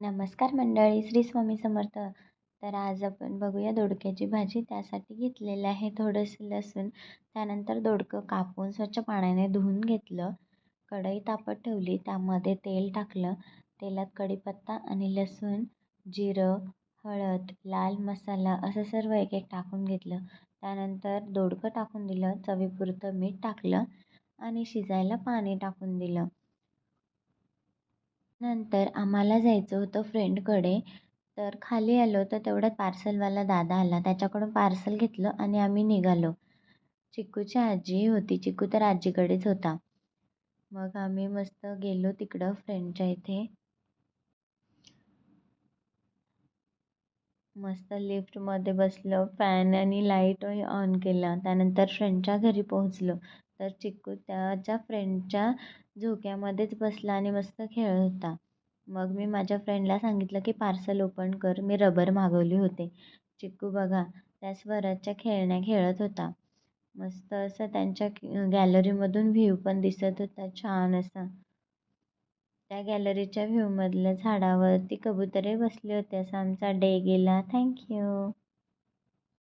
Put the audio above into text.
नमस्कार मंडळी, श्री स्वामी समर्थ. तर आज आपण बघूया दोडक्याची भाजी. त्यासाठी घेतलेलं आहे थोडंसं लसूण. त्यानंतर दोडकं कापून स्वच्छ पाण्याने धुवून घेतलं. कढई तापत ठेवली, त्यामध्ये तेल टाकलं. तेलात कढीपत्ता आणि लसूण, जिरं, हळद, लाल मसाला असं सर्व एक एक टाकून घेतलं. त्यानंतर दोडकं टाकून दिलं, चवीपुरतं मीठ टाकलं आणि शिजायला पाणी टाकून दिलं. नंतर आम्हाला जायचं होतं फ्रेंडकडे. तर खाली आलो तर तेवढ्यात पार्सलवाला दादा आला. त्याच्याकडून पार्सल घेतलं आणि आम्ही निघालो. चिक्कूची आजी होती. चिक्कू तर आजीकडेच होता. मग आम्ही मस्त गेलो तिकडं फ्रेंडच्या इथे. मस्त लिफ्टमध्ये बसलो. फॅन आणि लाईटही ऑन केला. त्यानंतर फ्रेंडच्या घरी पोहोचलो. तर चिक्कू त्याच्या फ्रेंडच्या झोक्यामध्येच बसला आणि मस्त खेळत होता. मग मी माझ्या फ्रेंडला सांगितलं की पार्सल ओपन कर. मी रबर मागवली होते. चिक्कू बघा त्या स्वराच्या खेळण्या खेळत होता. मस्त असं त्यांच्या गॅलरीमधून व्ह्यू पण दिसत होता छान असा. त्या गॅलरीच्या व्ह्यूमधल्या झाडावरती कबुतरे बसले होते. असा आमचा डे गेला. Thank you.